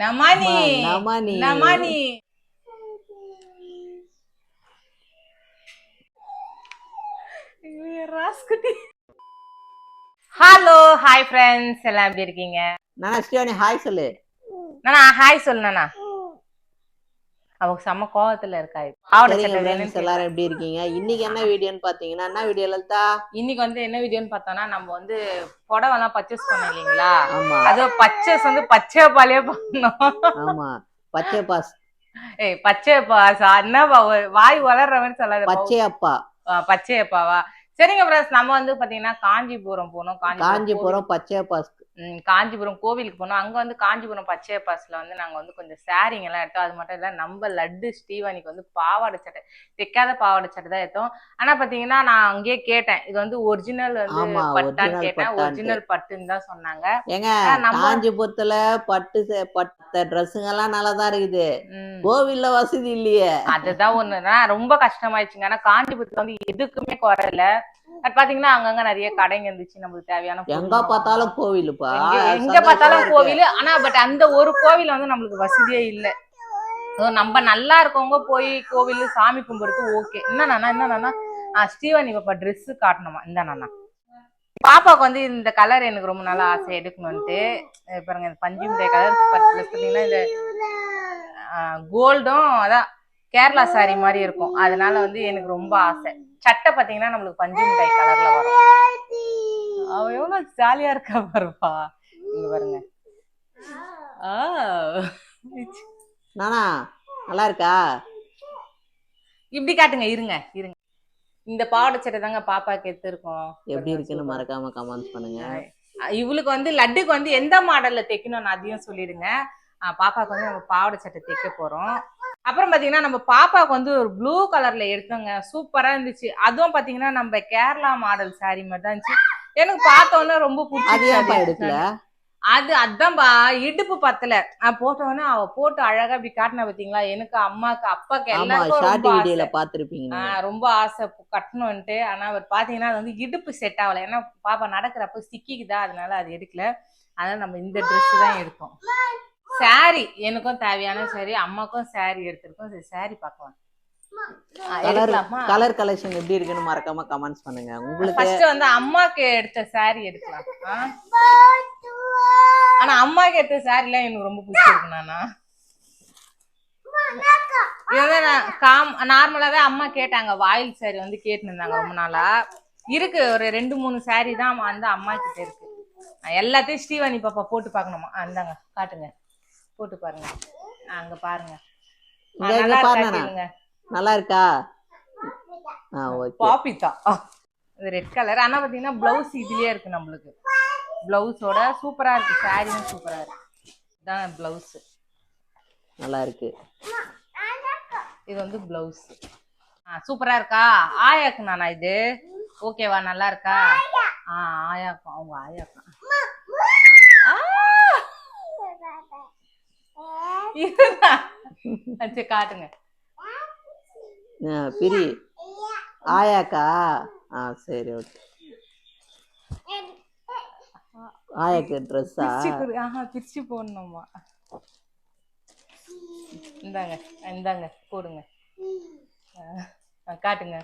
நமனி நமனி ராஸ்குட்டி. Hello hi friends, எல்லாம் எப்படி இருக்கீங்க? நானா ஸ்ரீவாணி ஹாய் சொல்லு. நானா ஹாய் சொல்லுண்ணா. அவங்க செம்ம கோவத்துல இருக்கா. எல்லாரும் எப்படி இருக்கீங்க? இன்னைக்கு என்ன வீடியோன்னு பாத்தீங்கன்னா, என்ன வீடியோ லலிதா? இன்னைக்கு வந்து என்ன வீடியோன்னு பார்த்தோம்னா, நம்ம வந்து புடவை எல்லாம் பர்ச்சேஸ் பண்ணோம் இல்லைங்களா? அது பர்ச்சேஸ் வந்து பச்சை பாலையே பண்ணோம். ஆமா, பச்சை பாஸ். ஏய் பச்சை பாஸ் என்ன வாய் வளர்ற மாதிரி சொல்லாத. பச்சையப்பா. பச்சையப்பாவா? சரிங்க ஃப்ரெண்ட்ஸ், நம்ம வந்து பாத்தீங்கன்னா காஞ்சிபுரம் போனோம். காஞ்சிபுரம் பச்சையப்பாஸ். காஞ்சிபுரம் கோவிலுக்கு போனோம். அங்க வந்து காஞ்சிபுரம் பச்சையப்பாஸ்ல வந்து நாங்க வந்து கொஞ்சம் சாரிங்க எல்லாம் எடுத்தோம். அது மட்டும் இல்ல, நம்ம லட்டு ஸ்ரீவாணிக்கு வந்து பாவாடை சட்டை, தைக்காத பாவாடை சட்டை தான் எடுத்தோம். ஆனா பாத்தீங்கன்னா நான் அங்கேயே கேட்டேன், இது வந்து ஒரிஜினல் வந்து பட்டான்னு கேட்டேன். ஒரிஜினல் பட்டுன்னு தான் சொன்னாங்க. ஏங்க காஞ்சிபுரத்துல பட்டு ட்ரெஸ்ஸுங்க எல்லாம் நல்லாதான் இருக்குது, கோவில்ல வசதி இல்லையே. அதுதான் ஒண்ணுன்னா ரொம்ப கஷ்டமாயிடுச்சுங்க. ஆனா காஞ்சிபுரத்துல வந்து எதுக்குமே குறையில. பாத்தீங்கன்னா அங்கங்க நிறைய கடைங்க இருந்துச்சு, நம்மளுக்கு தேவையான. எங்க பார்த்தாலும் கோவிலுப்பா, எங்க பார்த்தாலும் கோவில். ஆனா பட் அந்த ஒரு கோவில் வந்து நம்மளுக்கு வசதியே இல்லை. நம்ம நல்லா இருக்கவங்க போய் கோவில் சாமி கும்பிடுறது ஓகே. என்னன்னா ஸ்ரீவாணி பாப்பா ட்ரெஸ் காட்டணுமா? இந்தாண்ணா பாப்பாவுக்கு வந்து இந்த கலர் எனக்கு ரொம்ப நாளா ஆசை எடுக்கணும்ட்டு. பாருங்க, இந்த பஞ்சு மிட்டாய் கலர் பார்த்தீங்கன்னா இந்த கோல்டும் அதான் கேரளா சாரி மாதிரி இருக்கும். அதனால வந்து எனக்கு ரொம்ப ஆசை. சட்டை பாத்தீங்கன்னா நம்மளுக்கு பஞ்சு மிட்டாய் கலர்ல வரும். அவ எவ்வளவு ஜாலியா இருக்கா பாருப்பா. இங்க பாருங்க. நானா நல்லா இருக்கா? இப்படி காட்டுங்க. இருங்க. இந்த பாவாடை சட்டை தாங்க பாப்பாக்கு எடுத்துருக்கோம். எப்படி இருக்குன்னு மறக்காம கமெண்ட்ஸ் பண்ணுங்க. இவளுக்கு வந்து லட்டுக்கு வந்து எந்த மாடல்ல தைக்கணும்னு அதையும் சொல்லிடுங்க. பாப்பாவுக்கு வந்து நம்ம பாவாடை சட்டை தைக்க போறோம். அப்புறம் பாத்தீங்கன்னா நம்ம பாப்பாவுக்கு வந்து ஒரு ப்ளூ கலர்ல எடுத்தோங்க, சூப்பரா இருந்துச்சு. அதுவும் பாத்தீங்கன்னா நம்ம கேரளா மாடல் சாரி மாதிரி தான் இருந்துச்சு. எனக்கு பார்த்தோன்னே ரொம்ப பிடிச்சி. அதான்பா இடுப்பு பத்தல. போட்டோன்னே அவ போட்டு அழகா இப்படி காட்டினா பாத்தீங்களா, எனக்கு அம்மாக்கு அப்பாக்கு எல்லாருக்கும் ரொம்ப ஆசை கட்டணும்ட்டு. ஆனா அவர் பாத்தீங்கன்னா அது வந்து இடுப்பு செட் ஆகல. ஏன்னா பாப்பா நடக்கிறப்ப சிக்கிக்குதா, அதனால அது எடுக்கல. அதனால நம்ம இந்த ட்ரெஸ் தான் எடுத்தோம். சாரி எனக்கும் தேவையான சாரி, அம்மாக்கும் சாரி எடுத்திருக்கோம். சரி சாரி பார்க்கலாம். கலர் கலெக்ஷன் எப்படி இருக்குன்னு மறக்காம கமெண்ட்ஸ் பண்ணுங்க. உங்களுக்கு ஃபர்ஸ்ட் வந்து அம்மாக்கு எடுத்த சாரி எடுக்கலாம். ஆனா அம்மாக்கு எடுத்த சாரி எல்லாம் எனக்கு ரொம்ப பிடிச்சிருக்கு. நார்மலாவே அம்மா கேட்டாங்க, வாயில் சாரி வந்து கேட்டுன்னு இருந்தாங்க ரொம்ப நாளா. இருக்கு ஒரு 2-3 சாரி தான் வந்து அம்மா கிட்ட இருக்கு. எல்லாத்தையும் ஸ்ரீவாணி பாப்பா போட்டு பாக்கணுமா? அந்தாங்க காட்டுங்க, போட்டு பாருங்க. அங்க பாருங்க, நல்லா இருக்கா? பாப்பிதா இது ரெட் கலர். ஆனா பாத்தீங்கன்னா பிளவுஸ் இதுலயே இருக்கு. நம்மளுக்கு பிளவுஸோட சூப்பரா இருக்கு. சாரியும் சூப்பரா இருக்கு. இதான் பிளவுஸ், நல்லா இருக்கு. இது வந்து பிளவுஸ் சூப்பரா இருக்கா? ஆயாக்கு நானா இது ஓகேவா? நல்லா இருக்கா? ஆயாக்கும் அவங்க ஆயாக்கும் காட்டுங்க. பிரி ஆயாக்கா? சரி ஓகே. ஆயாக்கு ட்ரெஸ்ஸா? பிரிச்சு போடணுமா? இந்தாங்க போடுங்க. காட்டுங்க.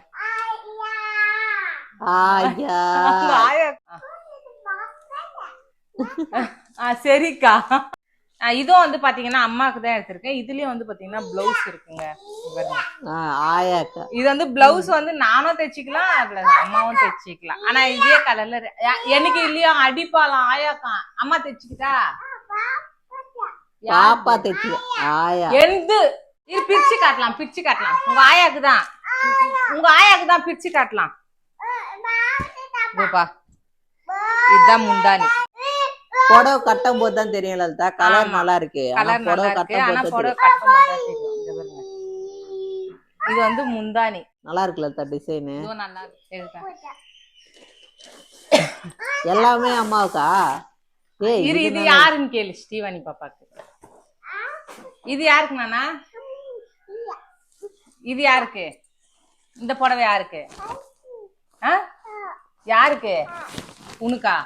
சரிக்கா. இதுவும் வந்து பாத்தீங்கன்னா அம்மாக்கு தான் எடுத்திருக்கேன். இதுலயும் வந்து பாத்தீங்கன்னா பிளவுஸ் இருக்குங்க. இது வந்து பிளவுஸ் வந்து நானும் தைச்சிக்கலாம், அம்மாவும் தைச்சிக்கலாம். ஆனா இதே கலர்ல எனக்கு இல்லையா அடிப்பாலாம் ஆயாக்கா. அம்மா தைச்சுக்கிட்டா பாப்பா தைச்சு ஆயா எந்து இது பிரிச்சு காட்டலாம். உங்க ஆயாக்கு தான் பிரிச்சு காட்டலாம். இதுதான் முந்தானி. புடவை கட்டும் போது தான் தெரியும் லலிதா, கலர் நல்லா இருக்கு. புடவை கட்டும் போது இது வந்து முந்தானி நல்லா இருக்கு லலிதா. டிசைன் நல்லா இருக்கு. எல்லாமே அம்மாவுக்கா? இது யாருன்னு கேளு ஸ்ரீவாணி பாப்பாக்கு. இது யாருக்கு நானா? இது யாருக்கு? இந்த புடவை யாருக்கு? யாருக்கு? உனக்கா?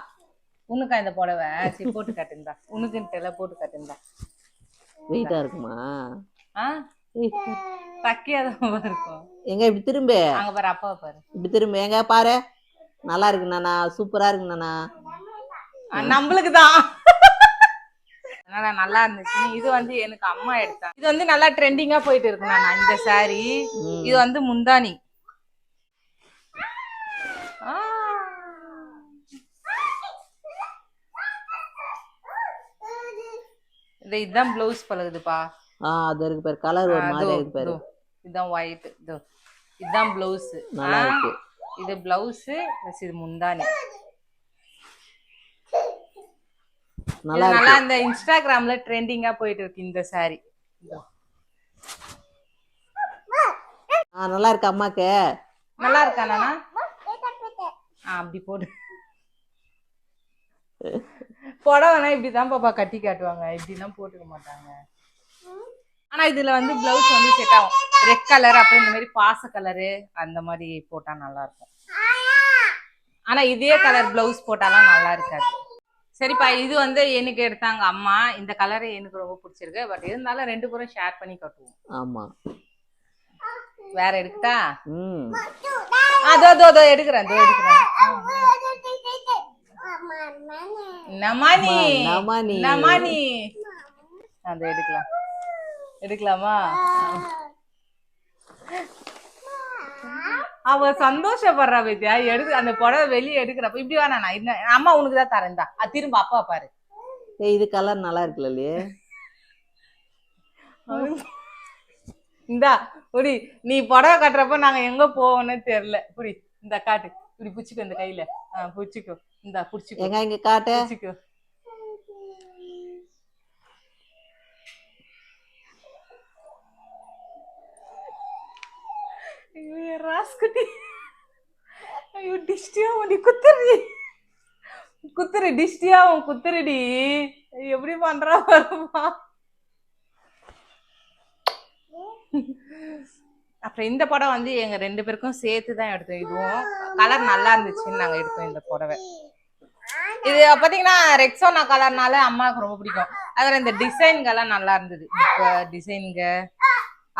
உனக்கா இந்த புடவை சரி போட்டு காட்டுந்தா உனக்குன்ட்டு எல்லாம் போட்டு காட்டுந்தா வெயிட்டா இருக்குமா? ஆ தக்கியாதான் இருக்கும். எங்க இப்படி திரும்ப, அங்க பாரு அப்பாவை பாரு. இப்படி திரும்ப எங்க பாரு. நல்லா இருக்கு நானா, சூப்பரா இருக்கு நானா. நம்மளுக்குதான் அதனால நல்லா இருந்துச்சு. இது வந்து எனக்கு அம்மா எடுத்தாங்க. இது வந்து நல்லா ட்ரெண்டிங்கா போயிட்டு இருக்கு நானா இந்த சாரி. இது வந்து முந்தானி. இதுதான் பிளவுஸ் பழகுதுப்பா. அது இருக்கு பாரு, கலர் ஒரு மாதிரி இருக்கு பாரு. இதுதான் ஒயிட். இதுதான் பிளவுஸ். நல்லா இருக்கு. இது பிளவுஸ் இது முந்தானி. நல்லா இந்த இன்ஸ்டாகிராம்ல ட்ரெண்டிங்கா போயிட்டு இருக்கு இந்த சாரி. நல்லா இருக்கு அம்மாக்கு. நல்லா இருக்கா நானா? அப்படி போடு. புடவைனா இப்படிதான் பாப்பா கட்டி காட்டுவாங்க, இப்படிலாம் போட்டுக்க மாட்டாங்க. ஆனா இதுல வந்து பிளவுஸ் வந்து செட் ஆகும். ரெட் கலர் அப்புறம் இந்த மாதிரி பாச கலரு அந்த மாதிரி போட்டா நல்லா இருக்கும். ஆனா இதே கலர் பிளவுஸ் போட்டாலாம் நல்லா இருக்காது. சரிப்பா, இது வந்து எனக்கு எடுத்தாங்க அம்மா. இந்த கலர் எனக்கு ரொம்ப பிடிச்சிருக்கு. பட் இருந்தாலும் ரெண்டு பேரும் ஷேர் பண்ணி கட்டுவோம். ஆமா, வேற எடுக்கட்டா? அதோ எடுக்கிறேன். நமானி அது எடுக்கலாமா? அவ சந்தோஷப்படுறா வித்யா. அந்த புடவை வெளியே எடுக்கிறப்ப இப்படி வேணா அம்மா உனக்குதான் தரேன்டா. அது திரும்ப அப்பா பாரு. இது கலர் நல்லா இருக்குல்ல. இந்தா புடி, நீ புடவை கட்டுறப்ப நாங்க எங்க போவோம்னு தெரியல. புடி இந்த காட்டு, இப்படி புடிச்சுக்கோ இந்த கையில. புடிச்சுக்கோ, இந்தா புடிச்சுக்கோ. எங்க இங்க காட்டு. புடிச்சுக்கோ. ராஸ்குட்டி, ஐயோ டிஸ்டியா நீ குத்துரு டிஸ்டியா குத்துருடி. எப்படி பண்றா பாருமா. அப்புறம் இந்த படம் வந்து எங்க ரெண்டு பேருக்கும் சேர்த்துதான் எடுத்தோம். இதுவும் கலர் நல்லா இருந்துச்சுன்னு நாங்க எடுத்தோம் இந்த புடவை. இது பாத்தீங்கன்னா ரெக்ஸோனா கலர்னால அம்மாவுக்கு ரொம்ப பிடிக்கும். அதுல இந்த டிசைன்கெல்லாம் நல்லா இருந்தது. டிசைன்க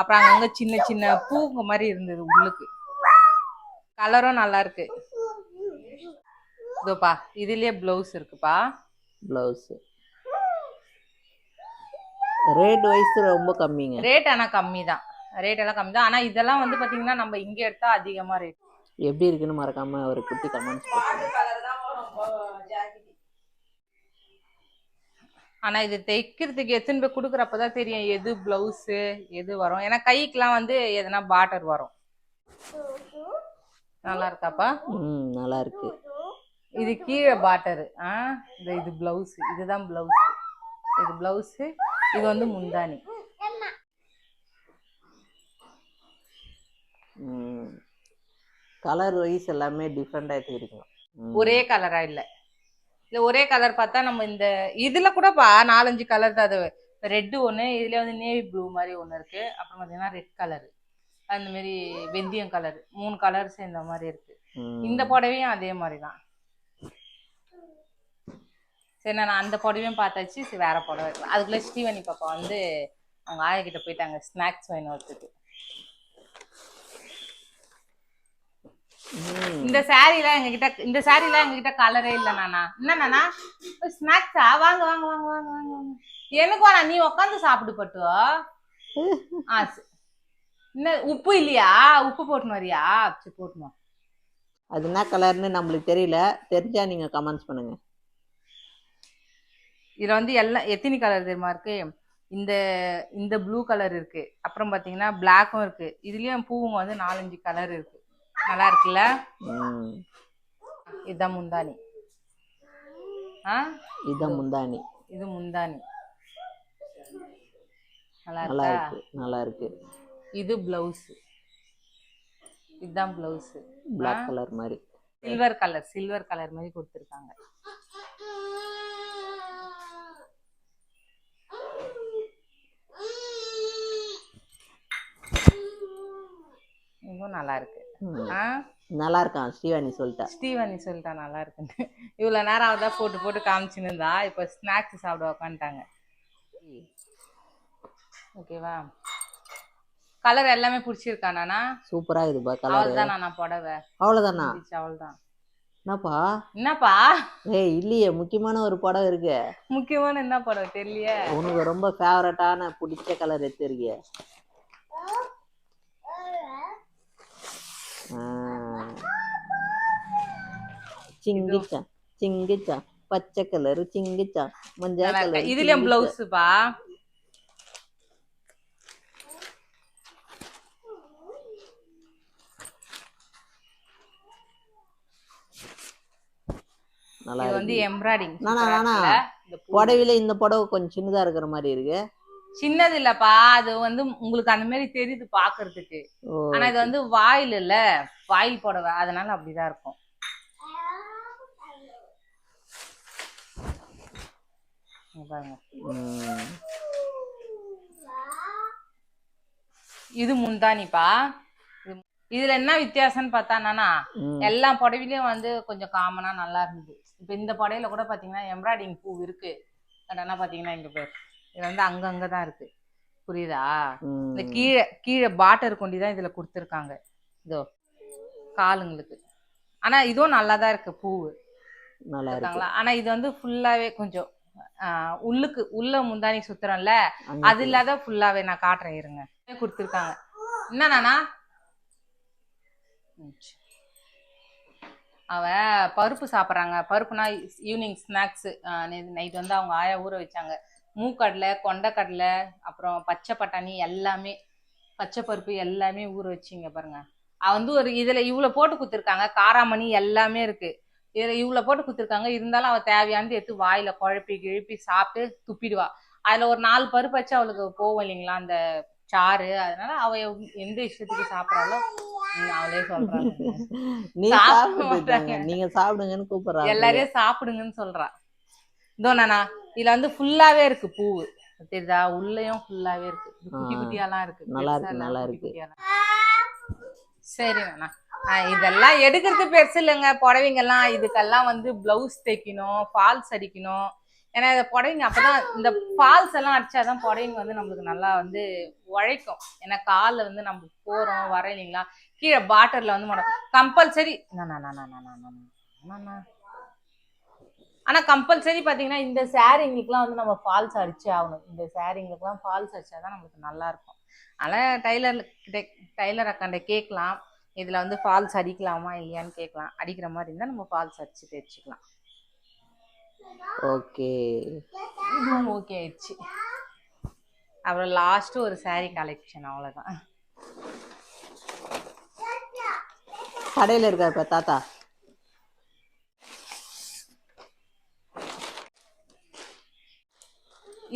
அப்புறம் அங்கங்க சின்ன சின்ன பூங்க மாதிரி இருந்தது உள்ளுக்கு. கலரும் நல்லா இருக்கு. இதோப்பா இதுலயே பிளவுஸ் இருக்குப்பா. பிளவுஸ் ரேட் வைஸ் ரொம்ப கம்மிங்க. ரேட் ஆனா கம்மி தான். ரேட் எல்லாம் கம்மி தான். ஆனா இதெல்லாம் வந்து பாத்தீங்கன்னா நம்ம இங்க எடுத்தா அதிகமா ரேட். எப்படி இருக்குன்னு மறக்காம ஒரு குட்டி கமெண்ட்ஸ் பண்ணுங்க. ஆனா இது தைக்கிறதுக்கு எத்தனை பேர் குடுக்குறப்பதான் தெரியும் எது பிளவுஸ் எது வரும். ஏன்னா கைக்கெல்லாம் வந்து எதனா பார்டர் வரும். நல்லா இருக்காப்பா? நல்லா இருக்கு. இது கீழே பார்டர். இது பிளவுஸ். இதுதான் பிளவுஸ். இது பிளவுஸ். இது வந்து முந்தானி. கலர் வைஸ் எல்லாமே டிஃப்ரெண்டா எடுத்துக்கிறீங்க. ஒரே கலரா இல்ல. இல்ல ஒரே கலர் பார்த்தா நம்ம இந்த இதுல கூடப்பா 4-5 கலர் தான். அது ரெட் ஒண்ணு, இதுல வந்து நேவி ப்ளூ மாதிரி ஒண்ணு இருக்கு. அப்புறம் பாத்தீங்கன்னா ரெட் கலர், அந்த மாதிரி வெந்தயம் கலர், 3 கலர் சேர்ந்த மாதிரி இருக்கு. இந்த புடவையும் அதே மாதிரிதான். சரி நான் அந்த புடவையும் பார்த்தாச்சு. சரி வேற புடவை இருக்கலாம். அதுக்குள்ள ஸ்ரீவனி பாப்பா வந்து அவங்க ஆயா கிட்ட போயிட்டாங்க ஸ்நாக்ஸ் வேணும் வரதுக்கு. இந்த சாரிலாம் எங்ககிட்ட கலரே இல்ல நானா. என்ன நானா ஸ்நாக்ஸா? வாங்க வாங்க வாங்க வாங்க வாங்க வாங்க. எனக்கு வேணா, நீ உட்காந்து சாப்பிடு பட்டு. இன்னும் உப்பு இல்லையா? உப்பு போட்டுன்னு வரியா? சரி போட்டுமா. அது என்ன கலர்னு நம்மளுக்கு தெரியல. தெரிஞ்சா நீங்க கமெண்ட்ஸ் பண்ணுங்க. இதுல வந்து எல்லாம் எத்தனை கலர் தெரியுமா இருக்கு? இந்த ப்ளூ கலர் இருக்கு. அப்புறம் பாத்தீங்கன்னா பிளாக்கும் இருக்கு. இதுலயும் பூவுங்க வந்து 4-5 கலர் இருக்கு. நல்லா இருக்குல்ல? இதுதான் முந்தானி. இதுதான் முந்தானி. இது முந்தானி. நல்லா இருக்கு. நல்லா இருக்கு. இது பிளவுஸ். இதுதான் பிளவுஸ். பிளாக் கலர் மாதிரி, சில்வர் கலர் மாதிரி கொடுத்துருக்காங்க. இதுவும் நல்லா இருக்கு. நல்லா இருக்கான் ஸ்ரீவாணி சொல்லிட்டா. ஸ்ரீவாணி சொல்லிட்டா நல்லா இருக்குன்னு. இவ்வளோ நேரம் அவதான் போட்டு போட்டு காமிச்சுன்னு இருந்தா, இப்போ ஸ்நாக்ஸ் சாப்பிட உக்காந்துட்டாங்க. ஓகேவா? கலர் எல்லாமே பிடிச்சிருக்கா நானா? சூப்பரா இருக்குப்பா கலர். அவள்தான் நானா புடவை அவ்வளவுதானா? அவள்தான். என்னப்பா? என்னப்பா ஏய் இல்லையே, முக்கியமான ஒரு புடவை இருக்கு. முக்கியமான என்ன புடவை தெரியலையே. உனக்கு ரொம்ப ஃபேவரட்டான பிடிச்ச கலர் எடுத்திருக்கிய. சிங்கிச்சா சிங்கிச்சா, பச்சை கலர் சிங்கிச்சா, மஞ்சள் கலர். இதுலயும் பிளவுஸ்பா. நல்லா இது வந்து எம்ப்ராய்டிங். புடவையில இந்த புடவை கொஞ்சம் சின்னதா இருக்கிற மாதிரி இருக்கு. சின்னது இல்லப்பா, அது வந்து உங்களுக்கு அந்த மாதிரி தெரியுது பாக்குறதுக்கு. ஆனா இது வந்து வாயில் இல்ல, வாயில் புடவை, அதனால அப்படிதான் இருக்கும். இது முந்தானிப்பா. இதுல என்ன வித்தியாசம்னு பார்த்தானா, எல்லா புடவையிலயும் வந்து கொஞ்சம் காமனா நல்லா இருந்தது. இப்ப இந்த புடவையில கூட பாத்தீங்கன்னா எம்ப்ராய்டிங் பூ இருக்கு. ஆனா பாத்தீங்கன்னா இங்க பேர் இது வந்து அங்கங்கதான் இருக்கு. புரியுதா? இந்த கீழே கீழே பாட்டர் கொண்டிதான் இதுல கொடுத்துருக்காங்க, இதோ காலுங்களுக்கு. ஆனா இதுவும் நல்லாதான் இருக்கு பூவு, நல்லா இருக்காங்களா? ஆனா இது வந்து ஃபுல்லாவே கொஞ்சம் உள்ளுக்கு உள்ள முந்தானி சுத்துறோம்ல, அது இல்லாத ஃபுல்லாவே நான் காட்டுறேன் இருங்க. கொடுத்துருக்காங்க. என்னன்னா அவ பருப்பு சாப்பிட்றாங்க. பருப்புனா ஈவினிங் ஸ்நாக்ஸ். நைட் வந்து அவங்க ஆயா ஊற வச்சாங்க. மூக்கடலை, கொண்டைக்கடலை, அப்புறம் பச்சை பட்டாணி, எல்லாமே பச்சை பருப்பு எல்லாமே ஊற வச்சிங்க பாருங்க. அவ வந்து ஒரு இதுல இவ்வளவு போட்டு குத்துருக்காங்க. காராமணி எல்லாமே இருக்கு. இதுல இவ்வளவு போட்டு குத்துருக்காங்க. இருந்தாலும் அவ தேவையானது எடுத்து வாயில குழப்பி கிழப்பி சாப்பிட்டு துப்பிடுவா. அதுல ஒரு 4 பருப்பு வச்சு அவளுக்கு போகும் இல்லைங்களா அந்த சாறு. அதனால அவ எந்த இஷ்டத்துக்கு சாப்பிடறாலும் அவளே சொல்றாங்க, நீங்க சாப்பிடுங்கன்னு கூப்பிடுறா, எல்லாரையும் சாப்பிடுங்கன்னு சொல்றா. இதோ நானா இதுல வந்து ஃபுல்லாவே இருக்கு பூவு, தெரியுதா? உள்ளயும் ஃபுல்லாவே இருக்கு, குட்டி குட்டியாலாம் இருக்கு. நல்லா இருக்கு, நல்லா இருக்கு. சரி நானா, இதெல்லாம் எடுக்கிறது பெருசு இல்லைங்க. புடவைங்கெல்லாம் இதுக்கெல்லாம் வந்து பிளவுஸ் தைக்கணும், ஃபால்ஸ் அடிக்கணும். ஏன்னா இந்த புடவைங்க அப்பதான் இந்த ஃபால்ஸ் எல்லாம் அடிச்சாதான் புடவைங்க வந்து நம்மளுக்கு நல்லா வந்து உழைக்கும். ஏன்னா காலில் வந்து நம்ம போறோம் வர இல்லைங்களா, கீழே பாட்டர்ல வந்து கம்பல்சரி. ஆனா கம்பல்சரி பாத்தீங்கன்னா இந்த சாரீங்களுக்குலாம் வந்து நம்ம ஃபால்ஸ் அடிச்சே ஆகணும். இந்த சாரீங்களுக்குலாம் ஃபால்ஸ் அடிச்சாதான் நம்மளுக்கு நல்லா இருக்கும். அதனால டைலர் அக்காண்ட கேட்கலாம், இதுல வந்து ஃபால்ஸ் அடிக்கலாமா இல்லையான்னு கேட்கலாம். அடிக்கிற மாதிரி இருந்தா நம்ம ஃபால்ஸ் அடிச்சு தைச்சுக்கலாம். ஓகே, ஓகே ஆயிடுச்சு. அப்புறம் லாஸ்ட் ஒரு சாரி கலெக்ஷன், அவ்வளவுதான். கடையில இருக்காரு தாத்தா.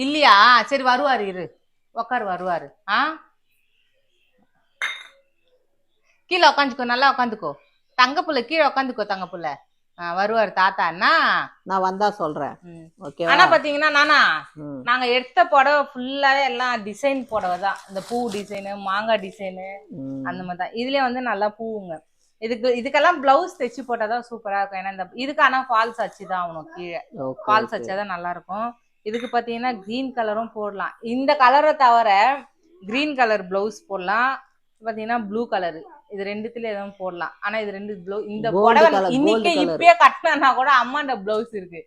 இல்லையா? சரி வருவாரு, இரு உக்காரு, வருவாரு. கீழே உக்காந்துக்கோ, நல்லா உக்காந்துக்கோ தங்க புள்ள, கீழே உக்காந்துக்கோ தங்க புள்ள. வருவாரு தாத்தா. அண்ணா நான் வந்தா சொல்றேன். ஆனா பாத்தீங்கன்னா நானா, நாங்க எடுத்த புடவை ஃபுல்லாவே எல்லாம் டிசைன் புடவை தான். இந்த பூ டிசைனு, மாங்காய் டிசைனு, அந்த மாதிரி தான். இதுலயே வந்து நல்லா பூவுங்க. இதுக்கெல்லாம் பிளவுஸ் தைச்சு போட்டாதான் சூப்பரா இருக்கும். ஏன்னா இந்த இதுக்கு ஆனா ஃபால்ஸ் அச்சுதான் ஆகணும். கீழே ஃபால்ஸ் அச்சாதான் நல்லா இருக்கும். இதுக்கு பாத்தீங்கன்னா கிரீன் கலரும் போடலாம். இந்த கலரை தவிர கிரீன் கலர் பிளவுஸ் போடலாம். பாத்தீங்கன்னா ப்ளூ கலரு, இது ரெண்டுத்துல எதுவும் போடலாம். ஆனா இது ரெண்டு இந்த புடவை இன்னைக்கு இப்பயே கட்டினா கூட அம்மாண்ட பிளவுஸ் இருக்கு,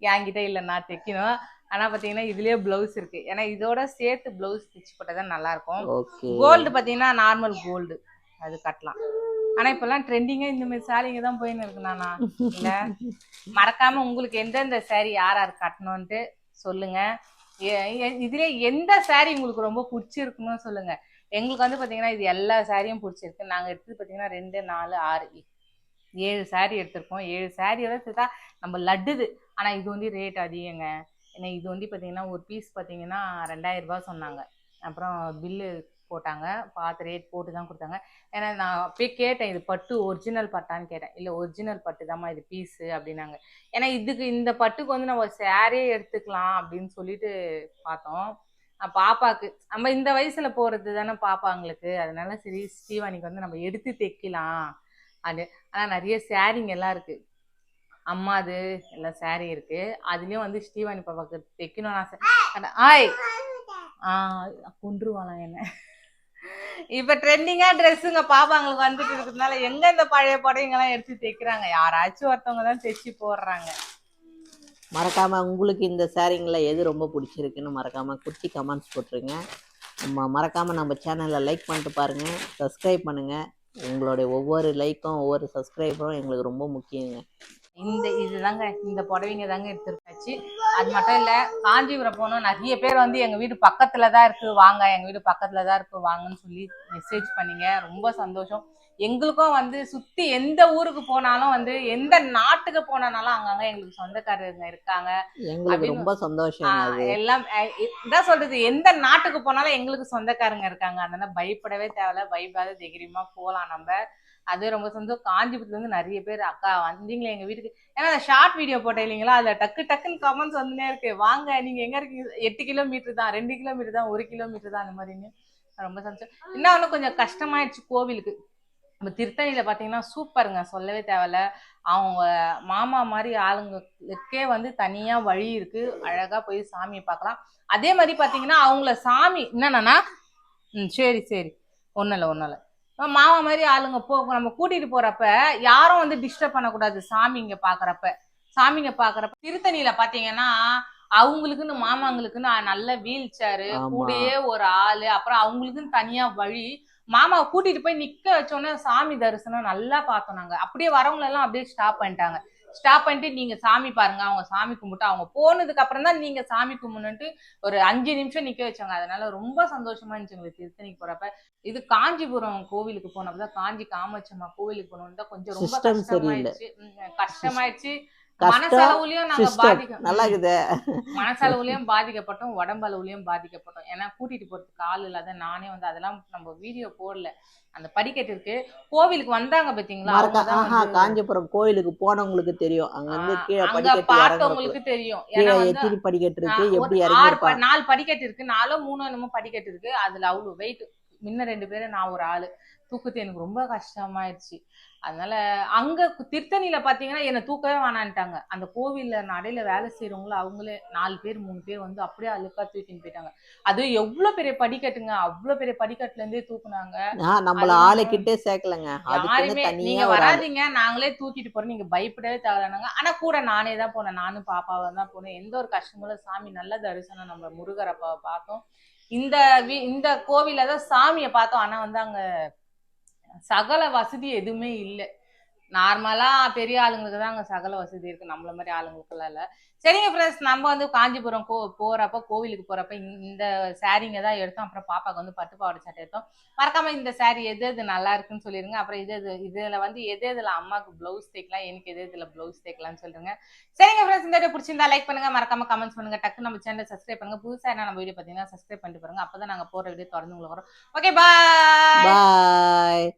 என்கிட்ட இல்ல, நான் தைக்கணும். ஆனா பாத்தீங்கன்னா இதுலயே பிளவுஸ் இருக்கு. ஏன்னா இதோட சேர்த்து பிளவுஸ் தைச்சு போட்டதான் நல்லா இருக்கும். கோல்டு பாத்தீங்கன்னா நார்மல் கோல்டு, அது கட்டலாம். ஆனா இப்பெல்லாம் ட்ரெண்டிங்கா இந்த மாதிரி சாரீங்க தான் போயின்னு இருக்கு. நானா இல்ல, மறக்காம உங்களுக்கு எந்தெந்த சாரீ யார் யார் கட்டணும்ட்டு சொல்லுங்க. இதுல எந்த சாரீ உங்களுக்கு ரொம்ப பிடிச்சிருக்குன்னு சொல்லுங்க. எங்களுக்கு வந்து பாத்தீங்கன்னா இது எல்லா சாரியும் பிடிச்சிருக்கு. நாங்க எடுத்து பாத்தீங்கன்னா 2, 4, 6, 7 சாரி எடுத்திருக்கோம். 7 சாரியோட சேர்த்தா நம்ம லட்டுது. ஆனா இது வந்து ரேட் அதிகங்க. ஏன்னா இது வந்து பாத்தீங்கன்னா ஒரு பீஸ் பாத்தீங்கன்னா 2000 ரூபாய் சொன்னாங்க. அப்புறம் பில்லு போட்டாங்க, பார்த்து ரேட் போட்டு தான் கொடுத்தாங்க. ஏன்னா நான் அப்படியே கேட்டேன், இது பட்டு ஒரிஜினல் பட்டான்னு கேட்டேன். இல்லை ஒரிஜினல் பட்டு தாம்மா இது பீஸு அப்படின்னாங்க. ஏன்னா இதுக்கு இந்த பட்டுக்கு வந்து நம்ம சாரியே எடுத்துக்கலாம் அப்படின்னு சொல்லிட்டு பார்த்தோம். பாப்பாக்கு நம்ம இந்த வயசுல போறது தானே பாப்பாங்களுக்கு. அதனால சரி ஸ்ரீவாணிக்கு வந்து நம்ம எடுத்து தைக்கலாம் அது ஆனா நிறைய சாரீங்க எல்லாம் இருக்கு. அம்மாது எல்லாம் சாரீ இருக்கு. அதுலயும் வந்து ஸ்ரீவாணி பாப்பாக்கு தைக்கணும்னு ஆசை. ஆய் கொன்றுவாளாம் என்ன. இப்ப ட்ரெண்டிங்கா ட்ரெஸ்ஸுங்க பாப்பாங்களுக்கு வந்துட்டு இருக்கிறதுனால எங்க இந்த பழைய புடவைங்க எல்லாம் எடுத்து தைக்கிறாங்க, யாராச்சும் ஒருத்தவங்க தான் தைச்சு போடுறாங்க. மறக்காம உங்களுக்கு இந்த சாரீங்கள எது ரொம்ப பிடிச்சிருக்குன்னு மறக்காம குட்டி கமெண்ட்ஸ் போட்டுருங்க. மறக்காம நம்ம சேனலை லைக் பண்ணிட்டு பாருங்க, சப்ஸ்கிரைப் பண்ணுங்க. உங்களுடைய ஒவ்வொரு லைக்கும் ஒவ்வொரு சப்ஸ்கிரைபரும் எங்களுக்கு ரொம்ப முக்கியங்க. இதுதாங்க இந்த புடவைங்க தாங்க எடுத்துருக்காச்சு. அது மட்டும் இல்ல, காஞ்சிபுரம் போனோம். நிறைய பேர் வந்து எங்க வீடு பக்கத்துலதான் இருக்கு வாங்க, எங்க வீடு பக்கத்துலதான் இருக்கு வாங்கன்னு சொல்லி மெசேஜ் பண்ணீங்க. ரொம்ப சந்தோஷம். எங்களுக்கும் வந்து சுத்தி எந்த ஊருக்கு போனாலும் வந்து எந்த நாட்டுக்கு போனாலும் அங்கங்க எங்களுக்கு சொந்தக்காரங்க இருக்காங்க. எங்களுக்கு ரொம்ப சந்தோஷம். எல்லாம் இதான் சொல்றது, எந்த நாட்டுக்கு போனாலும் எங்களுக்கு சொந்தக்காரங்க இருக்காங்க. அதனால பயப்படவே தேவையில்ல, பயப்படாத தைரியமா போலாம் நம்ம. அது ரொம்ப சந்தோஷம். காஞ்சிபுரத்துல இருந்து நிறைய பேர் அக்கா வந்தீங்களே எங்க வீட்டுக்கு, ஏன்னா ஷார்ட் வீடியோ போட்டேன் இல்லைங்களா, அதுல டக்கு டக்குன்னு கமெண்ட்ஸ் வந்துனே இருக்கு. வாங்க, நீங்க எங்க இருக்கீங்க? 8 கிலோமீட்டர் தான், 2 கிலோமீட்டர் தான், 1 கிலோமீட்டர் தான், அந்த மாதிரின்னு. ரொம்ப சந்தோஷம். இன்னும் கொஞ்சம் கஷ்டமாயிடுச்சு கோவிலுக்கு. நம்ம திருத்தணியில பாத்தீங்கன்னா சூப்பருங்க, சொல்லவே தேவையில்ல. அவங்க மாமா மாதிரி ஆளுங்களுக்கே வந்து தனியா வழி இருக்கு, அழகா போய் சாமியை பார்க்கலாம். அதே மாதிரி பாத்தீங்கன்னா அவங்கள சாமி என்னன்னா, சரி சரி ஒண்ணும் இல்ல மாமா மாதிரி ஆளுங்க நம்ம கூட்டிட்டு போறப்ப யாரும் வந்து டிஸ்டர்ப் பண்ணக்கூடாது. சாமிங்க பாக்குறப்ப திருத்தணியில பாத்தீங்கன்னா அவங்களுக்குன்னு மாமாங்களுக்குன்னு நல்ல வீல் சேரு, கூடயே ஒரு ஆளு, அப்புறம் அவங்களுக்குன்னு தனியா வழி. மாமாவை கூட்டிட்டு போய் நிக்க வச்சோன்னே சாமி தரிசனம் நல்லா பார்த்தோம் நாங்க. அப்படியே வரவங்க எல்லாம் அப்படியே ஸ்டாப் பண்ணிட்டாங்க. ஸ்டாப் பண்ணிட்டு நீங்க சாமி பாருங்க, அவங்க சாமி கும்பிட்டு அவங்க போனதுக்கு அப்புறம் தான் நீங்க சாமி கும்பிடணுன்ட்டு ஒரு 5 நிமிஷம் நிக்க வச்சாங்க. அதனால ரொம்ப சந்தோஷமா இருந்துச்சு எங்களுக்கு திருத்தணிக்கு போறப்ப. இது காஞ்சிபுரம் கோவிலுக்கு போனப்பதான், காஞ்சி காமாட்சியம்மா கோவிலுக்கு போனோம்னு தான் கொஞ்சம் ரொம்ப கஷ்டமாயிடுச்சு. மனசளவுலயும் நாங்க மனசளவுலயும் பாதிக்கப்பட்டோம், உடம்பளவுலயும் பாதிக்கப்பட்டோம். ஏன்னா கூட்டிட்டு போறதுக்கு ஆள் இல்லாத நானே வந்து அதெல்லாம் நம்ம வீடியோ போடல. அந்த படிக்கட்டு இருக்கு, கோவிலுக்கு வந்தாங்க பாத்தீங்களா, காஞ்சிபுரம் கோவிலுக்கு போனவங்களுக்கு தெரியும். அங்க பார்த்தவங்களுக்கு தெரியும். ஏன்னா எத்தனை படிக்கட்டு இருக்கு, எப்படி 4 படிக்கட்டு இருக்கு, 4 3 என்னமோ படிக்கட்டு இருக்கு. அதுல அவ்வளவு வெயிட். முன்ன 2 பேரு, நான் ஒரு ஆளு தூக்கத்து எனக்கு ரொம்ப கஷ்டமாயிடுச்சு. அதனால அங்க திருத்தணியில பாத்தீங்கன்னா என்ன தூக்கவே வேணான்ட்டாங்க. அந்த கோவில்ல நடையில வேலை செய்யறவங்களும் அவங்களே 4 பேர் 3 பேர் வந்து அப்படியே அழுக்கா தூக்கின்னு போயிட்டாங்க. அது எவ்வளவு பெரிய படிக்கட்டுங்க, அவ்வளவு பெரிய படிக்கட்டுல இருந்தே தூக்குனாங்க. நம்மள ஆளுக்கிட்டே சேர்க்கலங்க. யாருமே நீங்க வராதீங்க, நாங்களே தூக்கிட்டு போறோம், நீங்க பயப்படவே தேவையில்லைனாங்க. ஆனா கூட நானே தான் போனேன், நானும் பாப்பாவை தான் போனேன். எந்த ஒரு கஷ்டமும் சாமி நல்ல தரிசனம், நம்ம முருகரை பார்த்தோம். இந்த கோவில தான் சாமியை பார்த்தோம். ஆனா வந்து அங்க சகல வசதி எதுவுமே இல்லை. நார்மலா பெரிய ஆளுங்களுக்கு தான் அங்க சகல வசதி இருக்கு, நம்மள மாதிரி ஆளுங்களுக்கு எல்லாம் இல்ல. சரிங்க ஃப்ரெண்ட்ஸ், நம்ம வந்து காஞ்சிபுரம் போறப்ப கோவிலுக்கு போறப்ப இந்த சாரீங்க தான் எடுத்தோம். அப்புறம் பாப்பாக்கு வந்து பட்டு பாவாடை சட்டை எடுத்தோம். மறக்காம இந்த சாரீ எது நல்லா இருக்குன்னு சொல்லிருங்க. அப்புறம் இதுல வந்து எதுல அம்மாவுக்கு பிளவுஸ் தைக்கலாம், எனக்கு எதுல பிளவுஸ் தைக்கலாம்னு சொல்லுங்க. சரிங்க ஃப்ரெண்ட்ஸ், இந்த வீடியோ பிடிச்சிருந்தா லைக் பண்ணுங்க, மறக்காம கமெண்ட்ஸ் பண்ணுங்க, டக்கு நம்ம சேனலை சப்ஸ்கிரைப் பண்ணுங்க. புதுசா என்ன நம்ம வீடியோ பாத்தீங்கன்னா சப்ஸ்கிரைப் பண்ணிட்டு பாருங்க, அப்பதான் நாங்க போற வீடியோ தொடர்ந்து உங்களுக்கு வரும். ஓகே, பாய்.